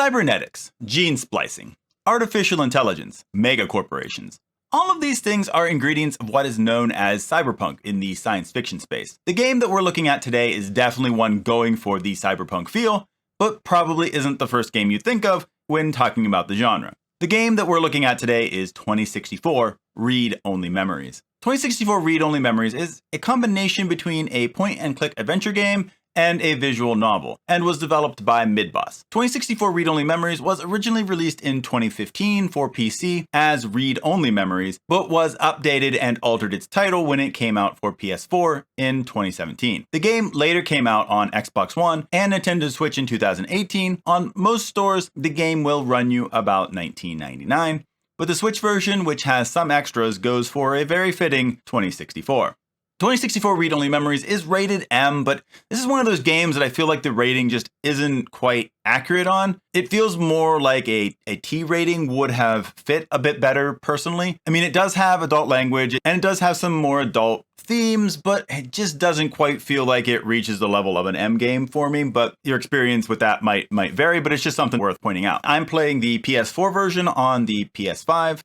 Cybernetics, gene splicing, artificial intelligence, megacorporations. All of these things are ingredients of what is known as cyberpunk in the science fiction space. The game that we're looking at today is definitely one going for the cyberpunk feel, but probably isn't the first game you think of when talking about the genre. The game that we're looking at today is 2064 Read-Only Memories. 2064 Read-Only Memories is a combination between a point-and-click adventure game and a visual novel, and was developed by Midboss. 2064 Read-Only Memories was originally released in 2015 for PC as Read-Only Memories, but was updated and altered its title when it came out for PS4 in 2017. The game later came out on Xbox One and Nintendo Switch in 2018. On most stores, the game will run you about $19.99, but the Switch version, which has some extras, goes for a very fitting $20.64. 2064 Read-Only Memories is rated M, but this is one of those games that I feel like the rating just isn't quite accurate on. It feels more like a T rating would have fit a bit better personally. I mean, it does have adult language and it does have some more adult themes, but it just doesn't quite feel like it reaches the level of an M game for me, but your experience with that might vary, but it's just something worth pointing out. I'm playing the PS4 version on the PS5.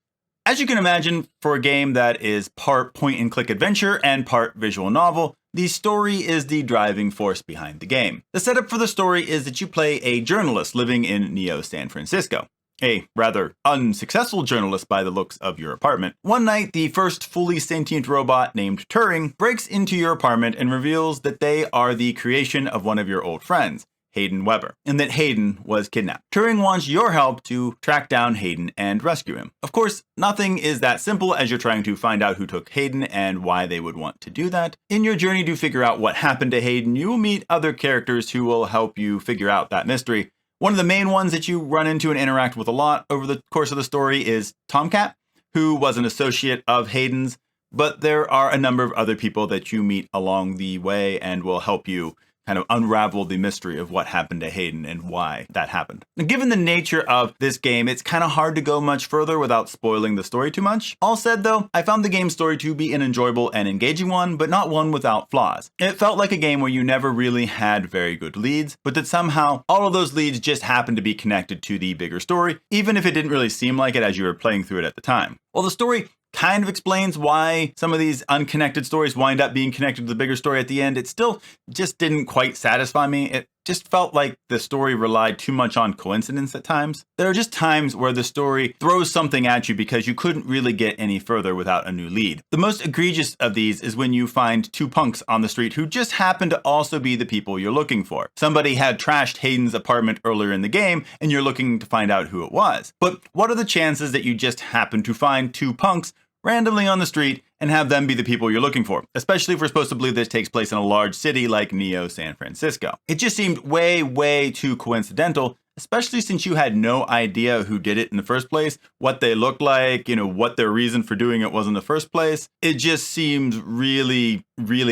As you can imagine, for a game that is part point-and-click adventure and part visual novel, the story is the driving force behind the game. The setup for the story is that you play a journalist living in Neo San Francisco. A rather unsuccessful journalist by the looks of your apartment. One night, the first fully sentient robot named Turing breaks into your apartment and reveals that they are the creation of one of your old friends, Hayden Weber, and that Hayden was kidnapped. Turing wants your help to track down Hayden and rescue him. Of course, nothing is that simple as you're trying to find out who took Hayden and why they would want to do that. In your journey to figure out what happened to Hayden, you will meet other characters who will help you figure out that mystery. One of the main ones that you run into and interact with a lot over the course of the story is Tomcat, who was an associate of Hayden's, but there are a number of other people that you meet along the way and will help you kind of unravel the mystery of what happened to Hayden and why that happened. Now, given the nature of this game, it's kind of hard to go much further without spoiling the story too much. All said though, I found the game's story to be an enjoyable and engaging one, but not one without flaws. It felt like a game where you never really had very good leads, but that somehow all of those leads just happened to be connected to the bigger story, even if it didn't really seem like it as you were playing through it at the time. While the story kind of explains why some of these unconnected stories wind up being connected to the bigger story at the end, it still just didn't quite satisfy me. It just felt like the story relied too much on coincidence at times. There are just times where the story throws something at you because you couldn't really get any further without a new lead. The most egregious of these is when you find two punks on the street who just happen to also be the people you're looking for. Somebody had trashed Hayden's apartment earlier in the game and you're looking to find out who it was. But what are the chances that you just happen to find two punks randomly on the street and have them be the people you're looking for, especially if we're supposed to believe this takes place in a large city like Neo San Francisco? It just seemed way too coincidental, especially since you had no idea who did it in the first place, what they looked like, what their reason for doing it was in the first place. It just seems really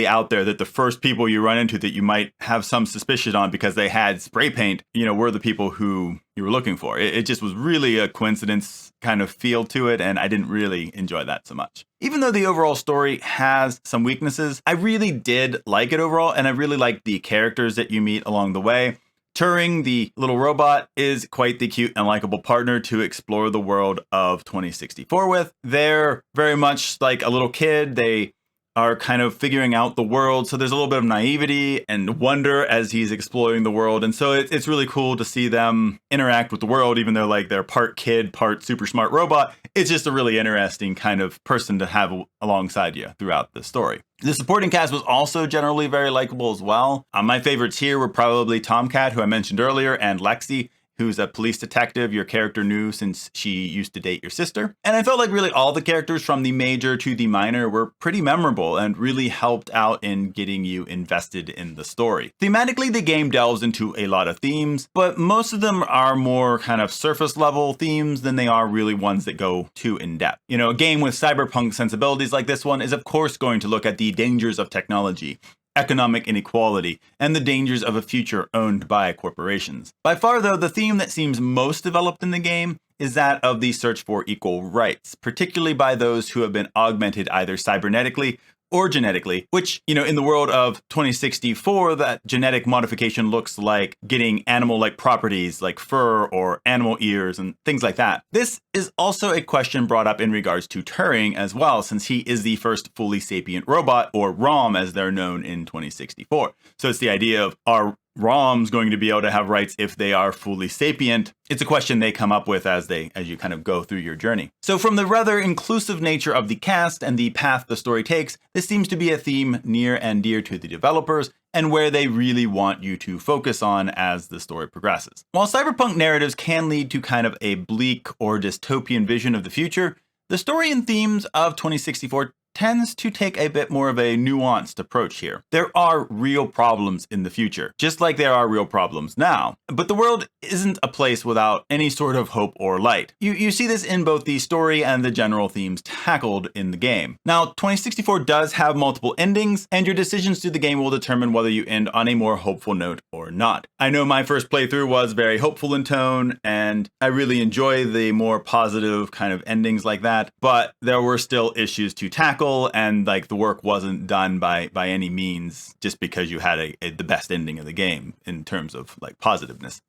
out there that the first people you run into that you might have some suspicion on because they had spray paint, were the people who you were looking for. It just was really a coincidence kind of feel to it, and I didn't really enjoy that so much. Even though the overall story has some weaknesses, I really did like it overall, and I really liked the characters that you meet along the way. Turing, the little robot, is quite the cute and likable partner to explore the world of 2064 with. They're very much like a little kid. They are kind of figuring out the world, so there's a little bit of naivety and wonder as he's exploring the world, and so it's really cool to see them interact with the world, even though they're part kid, part super smart robot. It's just a really interesting kind of person to have alongside you throughout the story. The supporting cast was also generally very likable as well. My favorites here were probably Tomcat, who I mentioned earlier, and Lexi, who's a police detective your character knew since she used to date your sister. And I felt like really all the characters from the major to the minor were pretty memorable and really helped out in getting you invested in the story. Thematically, the game delves into a lot of themes, but most of them are more kind of surface level themes than they are really ones that go too in depth. A game with cyberpunk sensibilities like this one is of course going to look at the dangers of technology, economic inequality, and the dangers of a future owned by corporations. By far, though, the theme that seems most developed in the game is that of the search for equal rights, particularly by those who have been augmented either cybernetically or genetically, which, in the world of 2064, that genetic modification looks like getting animal-like properties like fur or animal ears and things like that. This is also a question brought up in regards to Turing as well, since he is the first fully sapient robot, or ROM as they're known in 2064. So it's the idea of, are ROMs going to be able to have rights if they are fully sapient? It's a question they come up with as you kind of go through your journey. So from the rather inclusive nature of the cast and the path the story takes, this seems to be a theme near and dear to the developers and where they really want you to focus on as the story progresses. While cyberpunk narratives can lead to kind of a bleak or dystopian vision of the future, the story and themes of 2064 tends to take a bit more of a nuanced approach here. There are real problems in the future, just like there are real problems now. But the world isn't a place without any sort of hope or light. You see this in both the story and the general themes tackled in the game. Now, 2064 does have multiple endings, and your decisions through the game will determine whether you end on a more hopeful note or not. I know my first playthrough was very hopeful in tone, and I really enjoy the more positive kind of endings like that, but there were still issues to tackle, and the work wasn't done by any means just because you had the best ending of the game in terms of positiveness.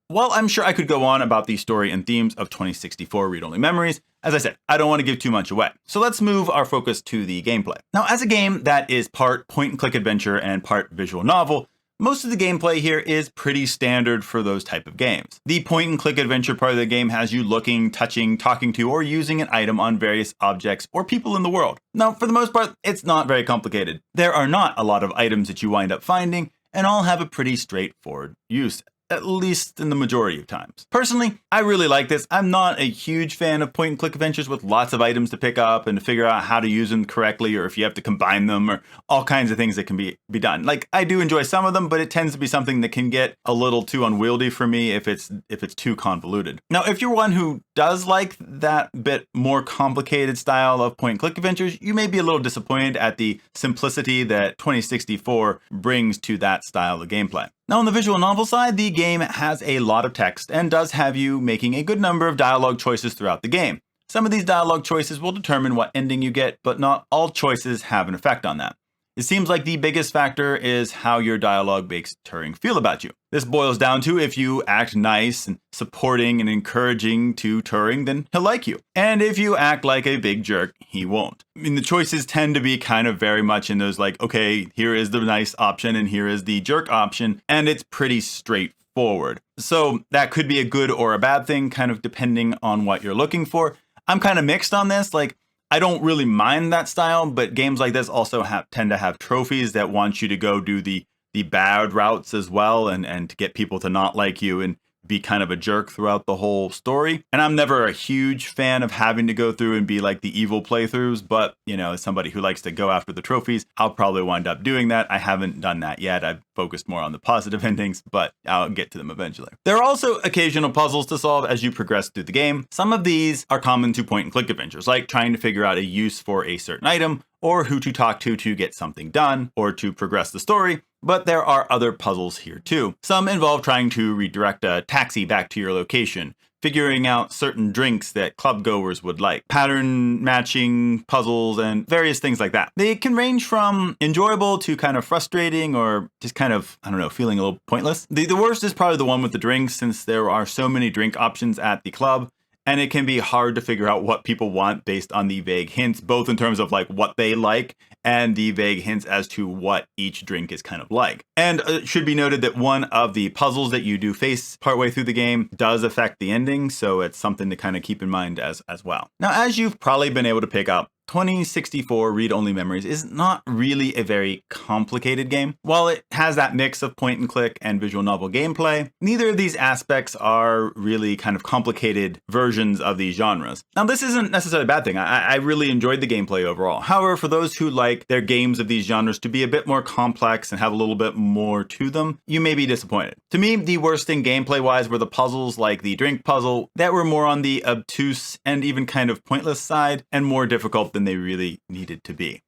While I'm sure I could go on about the story and themes of 2064 read-only memories, as I said, I don't want to give too much away. So let's move our focus to the gameplay. Now, as a game that is part point-and-click adventure and part visual novel, most of the gameplay here is pretty standard for those type of games. The point-and-click adventure part of the game has you looking, touching, talking to, or using an item on various objects or people in the world. Now, for the most part, it's not very complicated. There are not a lot of items that you wind up finding, and all have a pretty straightforward use, at least in the majority of times. Personally, I really like this. I'm not a huge fan of point-and-click adventures with lots of items to pick up and to figure out how to use them correctly, or if you have to combine them, or all kinds of things that can be done. I do enjoy some of them, but it tends to be something that can get a little too unwieldy for me if it's too convoluted. Now, if you're one who does like that bit more complicated style of point-and-click adventures, you may be a little disappointed at the simplicity that 2064 brings to that style of gameplay. Now, on the visual novel side, the game has a lot of text and does have you making a good number of dialogue choices throughout the game. Some of these dialogue choices will determine what ending you get, but not all choices have an effect on that. It seems like the biggest factor is how your dialogue makes Turing feel about you. This boils down to, if you act nice and supporting and encouraging to Turing, then he'll like you. And if you act like a big jerk, he won't. I mean, the choices tend to be kind of very much in those okay, here is the nice option and here is the jerk option, and it's pretty straightforward. So that could be a good or a bad thing, kind of depending on what you're looking for. I'm kind of mixed on this. I don't really mind that style, but games like this also tend to have trophies that want you to go do the bad routes as well, and to get people to not like you and be kind of a jerk throughout the whole story. And I'm never a huge fan of having to go through and be like the evil playthroughs, but as somebody who likes to go after the trophies, I'll probably wind up doing that. I haven't done that yet. I've focused more on the positive endings, but I'll get to them eventually. There are also occasional puzzles to solve as you progress through the game. Some of these are common to point-and-click adventures, like trying to figure out a use for a certain item, or who to talk to get something done, or to progress the story. But there are other puzzles here too. Some involve trying to redirect a taxi back to your location, figuring out certain drinks that club goers would like, pattern matching puzzles, and various things like that. They can range from enjoyable to kind of frustrating, or just kind of, feeling a little pointless. The worst is probably the one with the drinks, since there are so many drink options at the club. And it can be hard to figure out what people want based on the vague hints, both in terms of what they like and the vague hints as to what each drink is kind of like. And it should be noted that one of the puzzles that you do face partway through the game does affect the ending, so it's something to kind of keep in mind as well. Now, as you've probably been able to pick up, 2064 Read-Only Memories is not really a very complicated game. While it has that mix of point-and-click and visual novel gameplay, neither of these aspects are really kind of complicated versions of these genres. Now, this isn't necessarily a bad thing. I really enjoyed the gameplay overall. However, for those who like their games of these genres to be a bit more complex and have a little bit more to them, you may be disappointed. To me, the worst thing gameplay-wise were the puzzles like the drink puzzle that were more on the obtuse and even kind of pointless side, and more difficult than they really needed to be.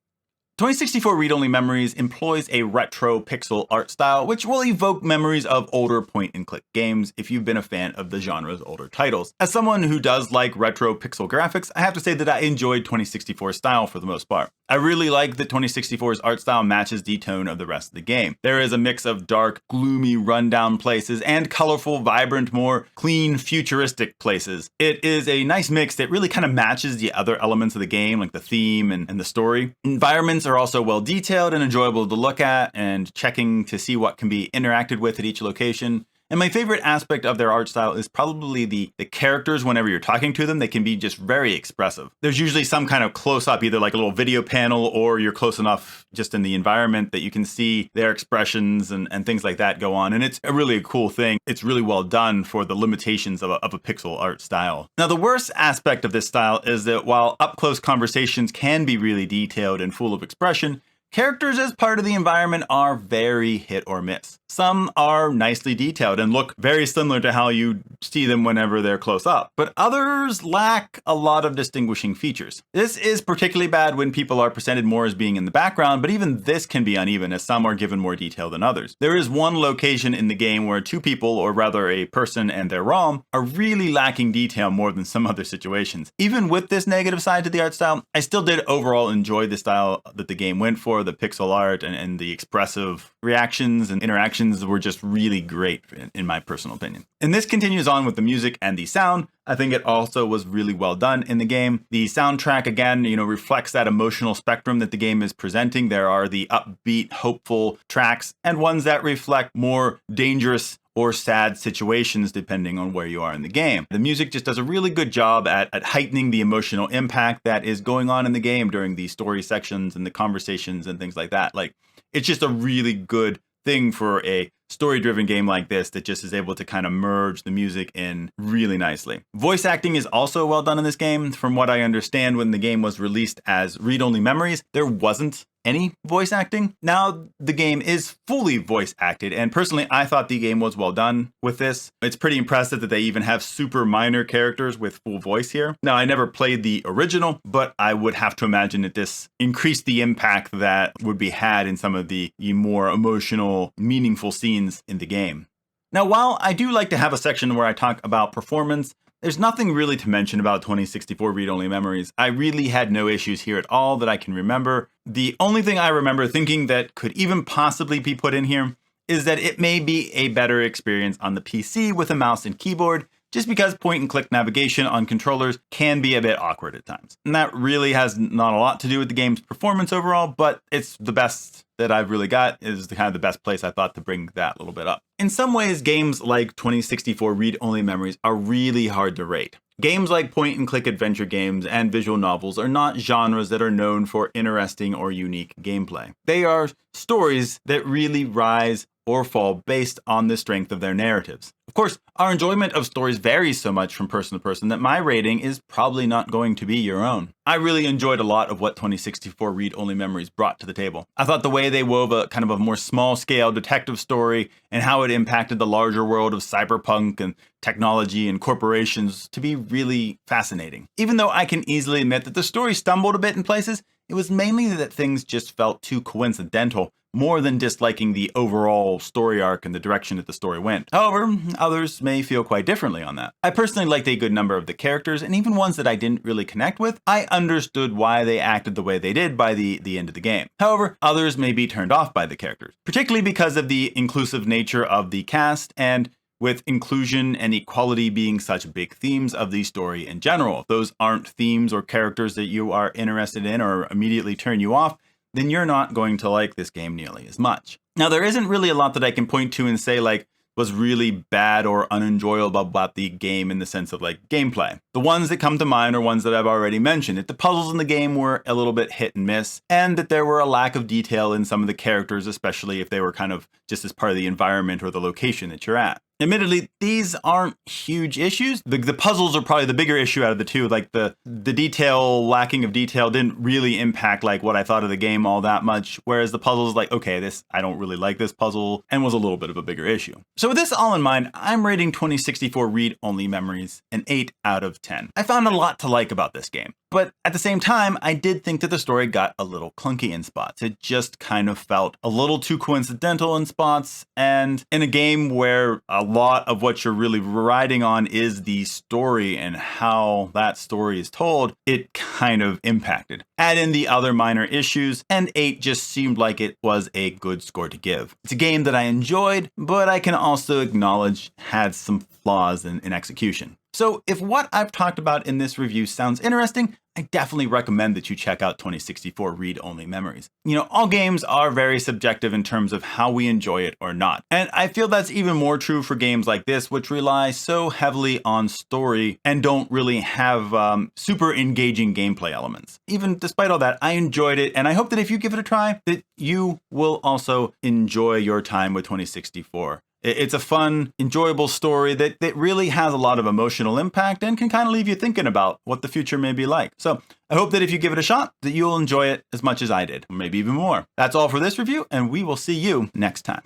2064 Read-Only Memories employs a retro pixel art style, which will evoke memories of older point-and-click games if you've been a fan of the genre's older titles. As someone who does like retro pixel graphics, I have to say that I enjoyed 2064's style for the most part. I really like that 2064's art style matches the tone of the rest of the game. There is a mix of dark, gloomy, rundown places and colorful, vibrant, more clean, futuristic places. It is a nice mix that really kind of matches the other elements of the game, like the theme and the story. Environments are also well detailed and enjoyable to look at, and checking to see what can be interacted with at each location. And my favorite aspect of their art style is probably the characters. Whenever you're talking to them, they can be just very expressive. There's usually some kind of close-up, either like a little video panel, or you're close enough just in the environment that you can see their expressions and things like that go on. And it's a really cool thing. It's really well done for the limitations of a pixel art style. Now, the worst aspect of this style is that while up-close conversations can be really detailed and full of expression, characters as part of the environment are very hit or miss. Some are nicely detailed and look very similar to how you see them whenever they're close up, but others lack a lot of distinguishing features. This is particularly bad when people are presented more as being in the background, but even this can be uneven as some are given more detail than others. There is one location in the game where two people, or rather a person and their ROM, are really lacking detail more than some other situations. Even with this negative side to the art style, I still did overall enjoy the style that the game went for. The pixel art and the expressive reactions and interactions were just really great in my personal opinion. And this continues on with the music and the sound. I think it also was really well done in the game. The soundtrack, again, reflects that emotional spectrum that the game is presenting. There are the upbeat, hopeful tracks and ones that reflect more dangerous or sad situations depending on where you are in the game. The music just does a really good job at heightening the emotional impact that is going on in the game during the story sections and the conversations and things like that. Like, it's just a really good thing for a story-driven game like this that just is able to kind of merge the music in really nicely. Voice acting is also well done in this game. From what I understand, when the game was released as read-only memories, there wasn't any voice acting. Now the game is fully voice acted, and personally I thought the game was well done with this. It's pretty impressive that they even have super minor characters with full voice here. Now, I never played the original, but I would have to imagine that this increased the impact that would be had in some of the more emotional, meaningful scenes in the game. Now, while I do like to have a section where I talk about performance, there's nothing really to mention about 2064 read-only memories. I really had no issues here at all that I can remember. The only thing I remember thinking that could even possibly be put in here is that it may be a better experience on the PC with a mouse and keyboard, just because point-and-click navigation on controllers can be a bit awkward at times. And that really has not a lot to do with the game's performance overall, but it's the best that I've really got, is kind of the best place I thought to bring that little bit up. In some ways, games like 2064 read-only memories are really hard to rate. Games like point-and-click adventure games and visual novels are not genres that are known for interesting or unique gameplay. They are stories that really rise or fall based on the strength of their narratives. Of course, our enjoyment of stories varies so much from person to person that my rating is probably not going to be your own. I really enjoyed a lot of what 2064 read-only memories brought to the table. I thought the way they wove a kind of a more small-scale detective story and how it impacted the larger world of cyberpunk and technology and corporations to be really fascinating. Even though I can easily admit that the story stumbled a bit in places, it was mainly that things just felt too coincidental, more than disliking the overall story arc and the direction that the story went. However, others may feel quite differently on that. I personally liked a good number of the characters, and even ones that I didn't really connect with, I understood why they acted the way they did by the end of the game. However, others may be turned off by the characters, particularly because of the inclusive nature of the cast, and with inclusion and equality being such big themes of the story in general. If those aren't themes or characters that you are interested in or immediately turn you off, then you're not going to like this game nearly as much. Now, there isn't really a lot that I can point to and say like was really bad or unenjoyable about the game in the sense of like gameplay. The ones that come to mind are ones that I've already mentioned. That the puzzles in the game were a little bit hit and miss, and that there were a lack of detail in some of the characters, especially if they were kind of just as part of the environment or the location that you're at. Admittedly, these aren't huge issues. The puzzles are probably the bigger issue out of the two. Like the lacking of detail didn't really impact like what I thought of the game all that much. Whereas the puzzles, like, okay, I don't really like this puzzle, and was a little bit of a bigger issue. So with this all in mind, I'm rating 2064 read-only memories an 8 out of 10. I found a lot to like about this game. But at the same time, I did think that the story got a little clunky in spots. It just kind of felt a little too coincidental in spots, and in a game where a lot of what you're really riding on is the story and how that story is told, it kind of impacted. Add in the other minor issues, and 8 just seemed like it was a good score to give. It's a game that I enjoyed, but I can also acknowledge had some flaws in execution. So if what I've talked about in this review sounds interesting, I definitely recommend that you check out 2064 read-only memories. You know, all games are very subjective in terms of how we enjoy it or not. And I feel that's even more true for games like this, which rely so heavily on story and don't really have super engaging gameplay elements. Even despite all that, I enjoyed it, and I hope that if you give it a try, that you will also enjoy your time with 2064. It's a fun, enjoyable story that really has a lot of emotional impact and can kind of leave you thinking about what the future may be like. So I hope that if you give it a shot, that you'll enjoy it as much as I did, or maybe even more. That's all for this review, and we will see you next time.